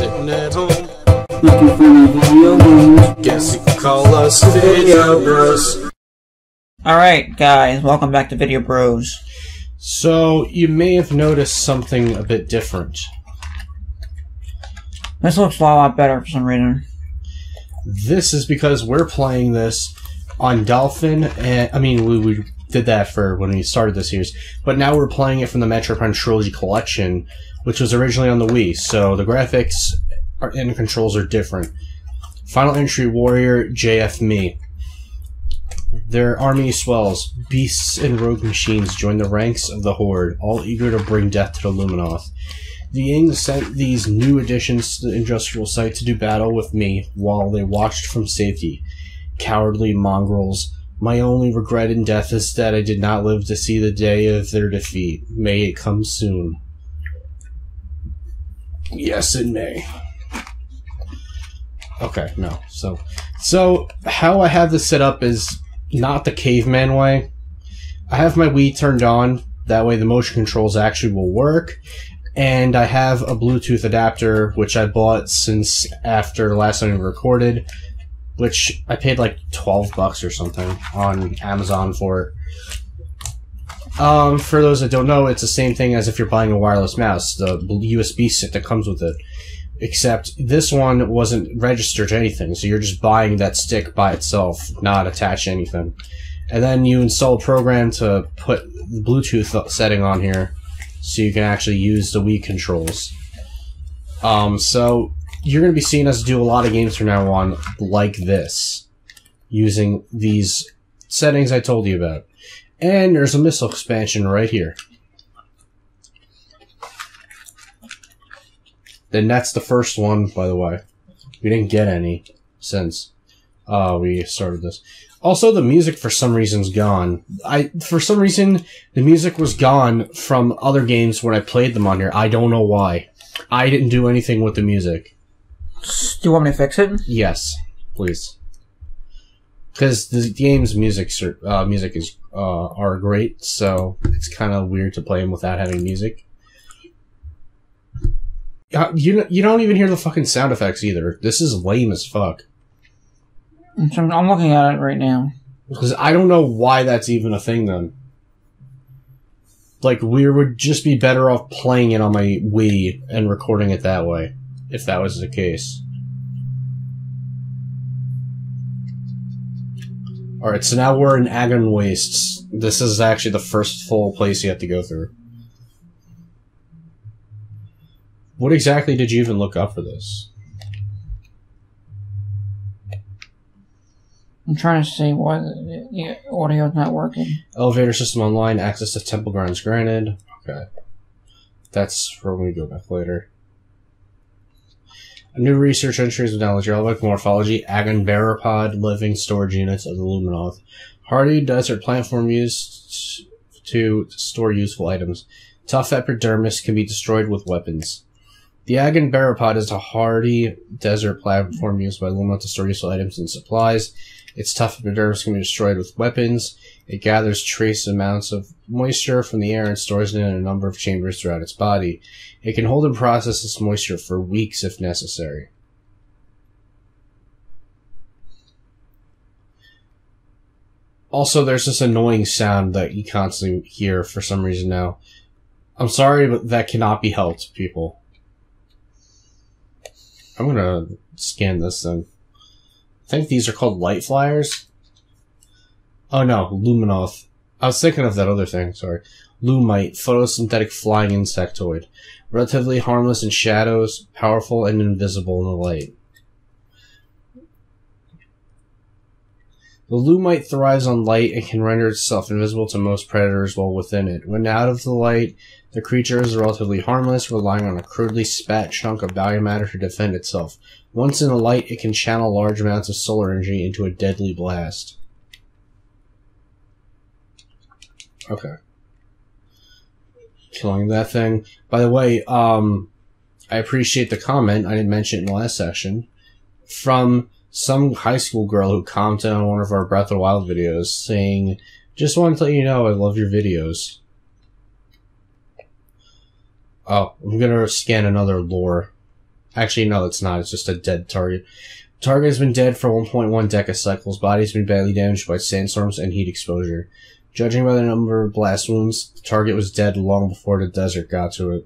Sitting at home, looking for new video bros. guess you could call us Video Bros. Alright guys, welcome back to Video Bros. So, you may have noticed something a bit different. This looks a lot better for some reason. This is because we're playing this on Dolphin, and I mean, we did that for when we started the series, but now we're playing it from the Metroid Trilogy Collection, which was originally on the Wii, so the graphics and controls are different. Final entry warrior JF Me. Their army swells. Beasts and rogue machines join the ranks of the Horde, all eager to bring death to the Luminoth. The Ying sent these new additions to the industrial site to do battle with me while they watched from safety. Cowardly mongrels. My only regret in death is that I did not live to see the day of their defeat. May it come soon. Yes, it may. Okay, no. So how I have this set up is not the caveman way. I have my Wii turned on. That way the motion controls actually will work. And I have a Bluetooth adapter, which I bought since after the last time we recorded, which I paid like $12 or something on Amazon for it. For those that don't know, it's the same thing as if you're buying a wireless mouse, the USB stick that comes with it. Except this one wasn't registered to anything, so you're just buying that stick by itself, not attached to anything. And then you install a program to put the Bluetooth setting on here, so you can actually use the Wii controls. So you're going to be seeing us do a lot of games from now on like this, using these settings I told you about. And there's a missile expansion right here. Then that's the first one, by the way. We didn't get any since we started this. Also, the music for some reason's gone. For some reason, the music was gone from other games when I played them on here. I don't know why. I didn't do anything with the music. Do you want me to fix it? Yes, please. Because the game's music is are great, so it's kind of weird to play them without having music. You don't even hear the fucking sound effects either. This is lame as fuck. I'm looking at it right now. Because I don't know why that's even a thing then. Like, we would just be better off playing it on my Wii and recording it that way, if that was the case. Alright, so now we're in Agon Wastes. This is actually the first full place you have to go through. What exactly did you even look up for this? I'm trying to see why the audio's not working. Elevator system online, access to temple grounds granted. Okay. That's for when we go back later. A new research entries with knowledge relevant morphology, Agon Barapod, living storage units of the Luminoth. Hardy desert plant form used to store useful items. Tough epidermis can be destroyed with weapons. The Agon Barapod is a hardy desert platform used by Luminoth to store useful items and supplies. Its tough epidermis can be destroyed with weapons. It gathers trace amounts of moisture from the air and stores it in a number of chambers throughout its body. It can hold and process this moisture for weeks if necessary. Also, there's this annoying sound that you constantly hear for some reason now. I'm sorry, but that cannot be helped, people. I'm gonna scan this thing. I think these are called light flyers. Oh no, Luminoth. I was thinking of that other thing, sorry. Lumite, photosynthetic flying insectoid. Relatively harmless in shadows, powerful and invisible in the light. The Lumite thrives on light and can render itself invisible to most predators while within it. When out of the light, the creature is relatively harmless, relying on a crudely spat chunk of biomatter to defend itself. Once in the light, it can channel large amounts of solar energy into a deadly blast. Okay. Killing that thing. By the way, I appreciate the comment, I didn't mention it in the last section, from some high school girl who commented on one of our Breath of the Wild videos saying, "Just wanted to let you know I love your videos." Oh, I'm gonna scan another lore Actually, no, it's not. It's just a dead target. Target has been dead for 1.1 decacycles. Body has been badly damaged by sandstorms and heat exposure. Judging by the number of blast wounds, the target was dead long before the desert got to it.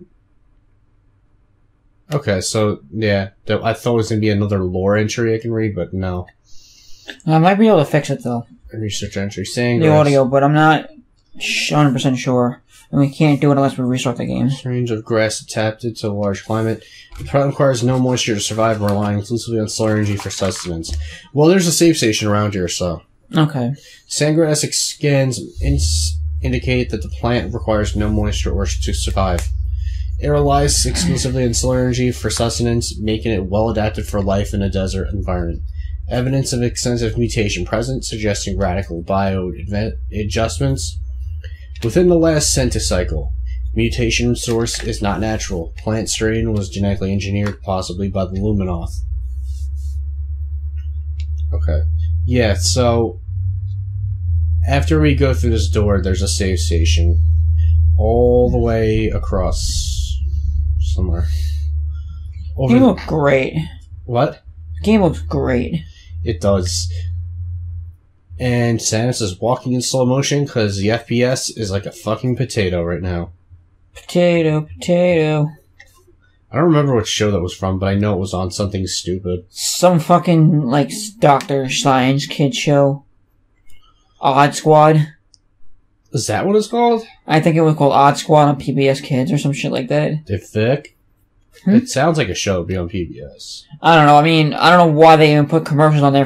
Okay, so, yeah. I thought it was going to be another lore entry I can read, but no. I might be able to fix it, though. Research entry. Saying the audio, but I'm not 100% sure. And we can't do it unless we restart the game. Range of grass adapted to a large climate. The plant requires no moisture to survive, relying exclusively on solar energy for sustenance. Well, there's a save station around here, so... Okay. Sandgrass scans indicate that the plant requires no moisture or to survive. It relies exclusively on solar energy for sustenance, making it well adapted for life in a desert environment. Evidence of extensive mutation present, suggesting radical bio adjustments within the last centicycle. Mutation source is not natural. Plant strain was genetically engineered, possibly by the Luminoth. Okay. Yeah, so after we go through this door, there's a save station all the way across somewhere. Game looks great. What? Game looks great. It does. And Samus is walking in slow motion because the FPS is like a fucking potato right now. Potato. I don't remember what show that was from, but I know it was on something stupid. Some fucking, like, Dr. Science kid show. Odd Squad. Is that what it's called? I think it was called Odd Squad on PBS Kids or some shit like that. They're thick? It sounds like a show to be on PBS. I don't know. I mean, I don't know why they even put commercials on there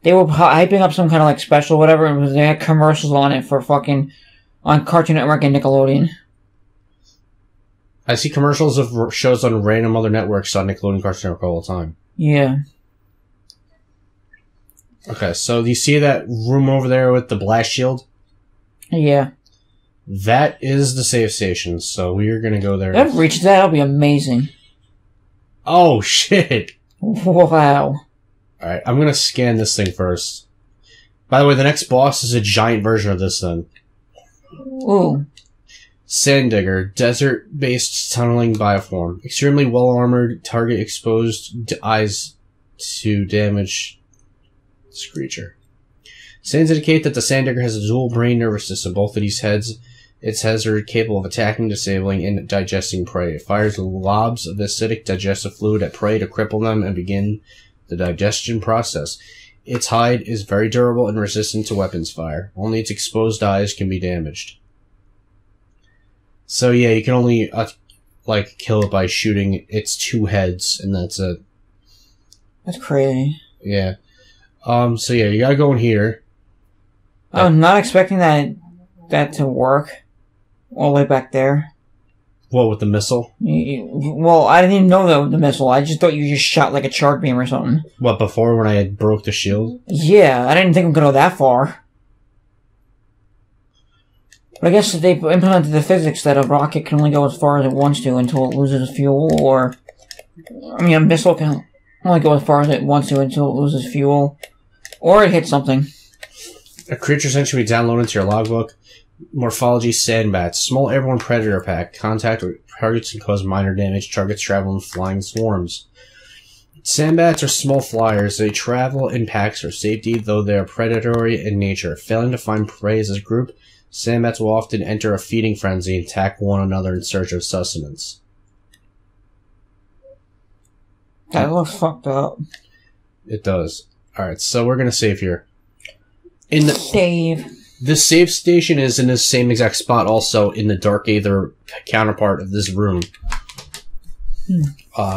they were hyping up some kind of, like, special or whatever, and they had commercials on it for fucking... on Cartoon Network and Nickelodeon. I see commercials of shows on random other networks on Nickelodeon Cartoon Network all the time. Yeah. Okay, so do you see that room over there with the blast shield? Yeah. That is the save station, so we're gonna go there. If I've reached that, that'll be amazing. Oh, shit! Wow. Alright, I'm gonna scan this thing first. By the way, the next boss is a giant version of this thing. Ooh. Sand Digger, desert-based tunneling bioform. Extremely well-armored, target exposed eyes to damage this creature. Sands indicate that the Sand Digger has a dual brain nervous system. Both of these its heads are capable of attacking, disabling, and digesting prey. It fires lobs of acidic digestive fluid at prey to cripple them and begin the digestion process. Its hide is very durable and resistant to weapons fire. Only its exposed eyes can be damaged. So yeah, you can only, like, kill it by shooting its two heads, and that's it. That's crazy. Yeah. So yeah, you gotta go in here. I was not expecting that to work. All the way back there. What, with the missile? Well, I didn't even know the missile. I just thought you just shot like a charge beam or something. What, before when I had broke the shield? Yeah, I didn't think it could go that far. But I guess they implemented the physics that a rocket can only go as far as it wants to until it loses fuel, or... I mean, a missile can only go as far as it wants to until it loses fuel. Or it hits something. A creature essentially download into your logbook. Morphology sandbats. Small airborne predator pack. Contact with targets can cause minor damage. Targets travel in flying swarms. Sandbats are small flyers. They travel in packs for safety, though they are predatory in nature. Failing to find prey as a group, sandbats will often enter a feeding frenzy and attack one another in search of sustenance. That looks fucked up. It does. Alright, so we're gonna save here. Save. This save station is in the same exact spot also in the Dark Aether counterpart of this room.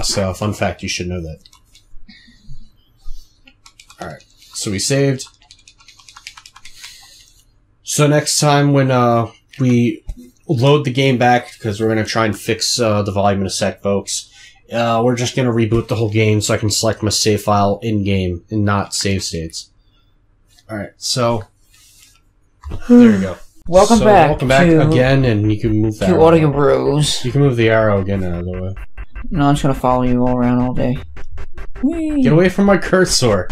So, fun fact, you should know that. Alright, so we saved. So next time when we load the game back, because we're going to try and fix the volume in a sec, folks, we're just going to reboot the whole game so I can select my save file in-game and not save states. Alright, so... there you go. Welcome back again, and you can move that to Audio Bros. You can move the arrow again out of the way. No, I'm just gonna follow you all around all day. Whee. Get away from my cursor!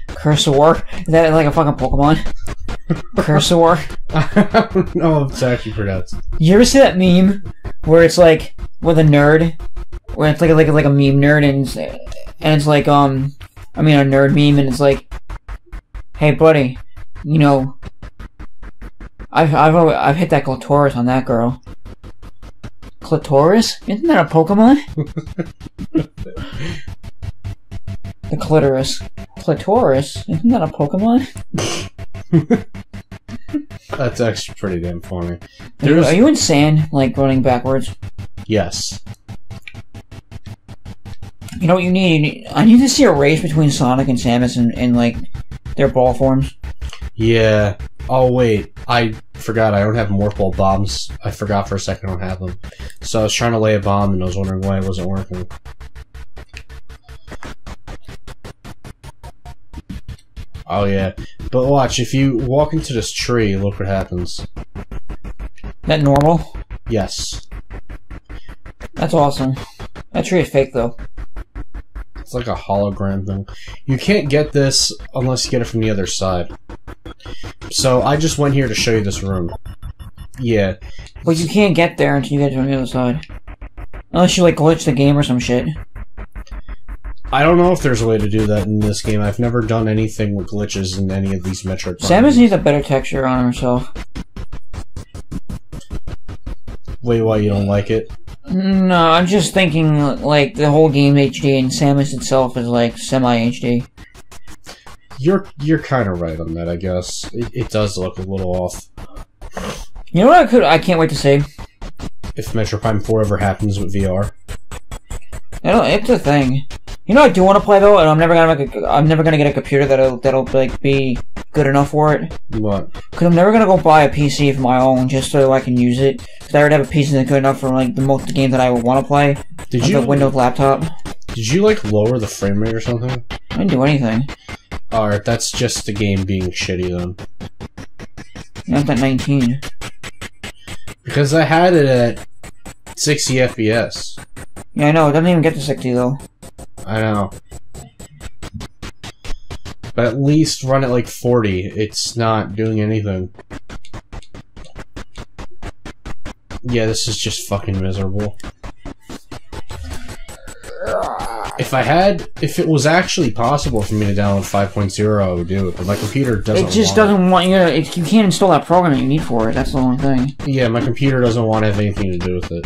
Cursor? Is that like a fucking Pokemon? Cursor? I don't know if it's actually pronounced. You ever see that meme where it's like with a nerd where it's like a meme nerd, and it's like I mean a nerd meme, and it's like, hey buddy, you know, I've hit that clitoris on that girl. Clitoris? Isn't that a Pokemon? The clitoris. Clitoris? Isn't that a Pokemon? That's actually pretty damn funny. Are you insane? Like running backwards? Yes. You know what you need? I need to see a race between Sonic and Samus in like their ball forms. Yeah. Oh wait, I forgot. I don't have morph ball bombs. I forgot for a second I don't have them. So I was trying to lay a bomb and I was wondering why it wasn't working. Oh yeah. But watch, if you walk into this tree, look what happens. That normal? Yes. That's awesome. That tree is fake though. It's like a hologram thing. You can't get this unless you get it from the other side. So I just went here to show you this room. Yeah. But you can't get there until you get to the other side. Unless you like glitch the game or some shit. I don't know if there's a way to do that in this game. I've never done anything with glitches in any of these Metroid games. Samus needs a better texture on herself. Wait, why you don't like it? No, I'm just thinking like the whole game HD and Samus itself is like semi-HD. You're kind of right on that, I guess. It does look a little off. You know what I can't wait to see? If Metroid Prime 4 ever happens with VR. It's a thing. You know what I do want to play though, and I'm never gonna get a computer that'll like be good enough for it. What? Cause I'm never gonna go buy a PC of my own just so I can use it. Cause I already have a PC that's good enough for like most of the games that I would want to play. Did like you a Windows laptop? Did you like lower the frame rate or something? I didn't do anything. Alright, that's just the game being shitty then. Yeah, it's at 19. Because I had it at 60 FPS. Yeah, I know. It doesn't even get to 60 though. I know. But at least run it like 40. It's not doing anything. Yeah, this is just fucking miserable. If it was actually possible for me to download 5.0, I would do it, but my computer doesn't want it. It just doesn't want you to, you can't install that program that you need for it, that's the only thing. Yeah, my computer doesn't want to have anything to do with it.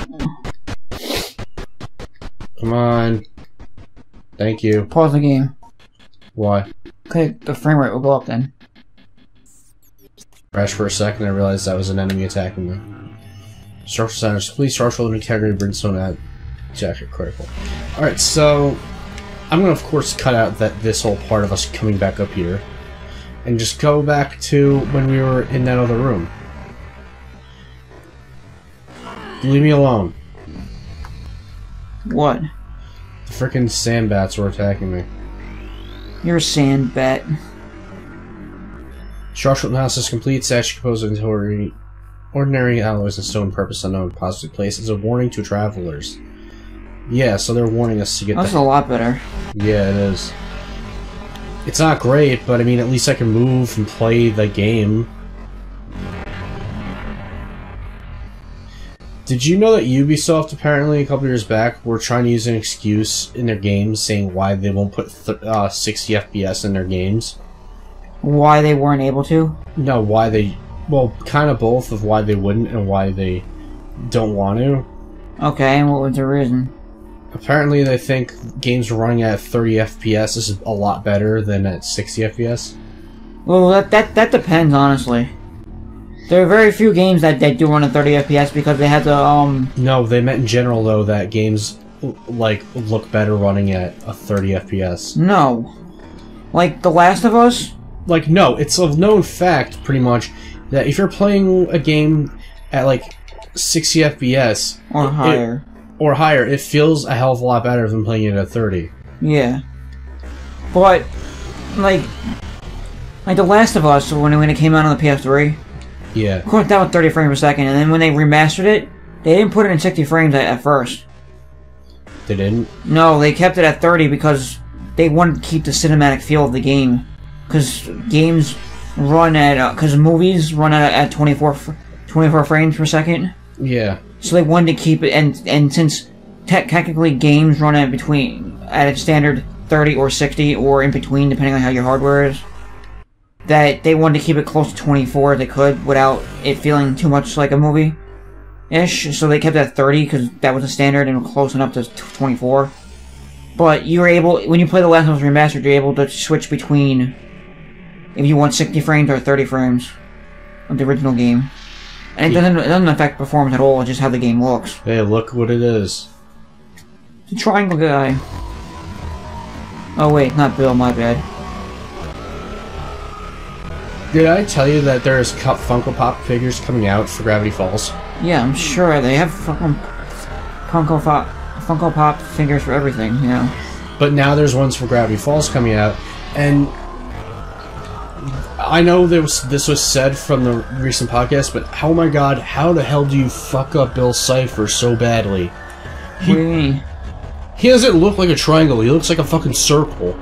Come on. Thank you. Pause the game. Why? Okay, the frame rate will go up then. Crash for a second, I realized that was an enemy attacking me. Structural centers. Please structural integrity, brimstone at jacket critical. Alright, so I'm gonna of course cut out this whole part of us coming back up here. And just go back to when we were in that other room. Leave me alone. What? The frickin' sandbats were attacking me. You're a sandbat. Structural analysis complete. Statue composed of ordinary alloys and stone, purpose unknown, possibly placed as a warning to travelers. Yeah, so they're warning us to get That's a lot better. Yeah, it is. It's not great, but I mean, at least I can move and play the game. Did you know that Ubisoft apparently a couple years back were trying to use an excuse in their games saying why they won't put 60 FPS in their games? Why they weren't able to? No, why they... Well, kind of both of why they wouldn't and why they don't want to. Okay, and what was the reason? Apparently they think games running at 30 FPS is a lot better than at 60 FPS. Well, that depends, honestly. There are very few games that do run at 30 FPS because they had to, No, they meant in general, though, that games, like, look better running at a 30 FPS. No. Like, The Last of Us? Like, no, it's a known fact, pretty much, that if you're playing a game at, like, 60 FPS... Or higher. Or higher, it feels a hell of a lot better than playing it at 30. Yeah. But, like The Last of Us, when it came out on the PS3... Yeah. Of course, that was 30 frames per second, and then when they remastered it, they didn't put it in 60 frames at first. They didn't? No, they kept it at 30 because they wanted to keep the cinematic feel of the game. Because games run at... Because movies run at 24 frames per second. Yeah. So they wanted to keep it, and since technically games run at a standard 30 or 60 or in between, depending on how your hardware is. That they wanted to keep it close to 24 if they could without it feeling too much like a movie-ish. So they kept it at 30 because that was the standard and close enough to 24. But you're able, when you play The Last of Us Remastered, you're able to switch between if you want 60 frames or 30 frames of the original game. And it doesn't affect performance at all, it's just how the game looks. Hey, look what it is. It's a triangle guy. Oh wait, not Bill, my bad. Did I tell you that there's Funko Pop figures coming out for Gravity Falls? Yeah, I'm sure they have Funko Pop figures for everything, you know. But now there's ones for Gravity Falls coming out, and I know this was said from the recent podcast, but oh my god, how the hell do you fuck up Bill Cipher so badly? He doesn't look like a triangle, he looks like a fucking circle.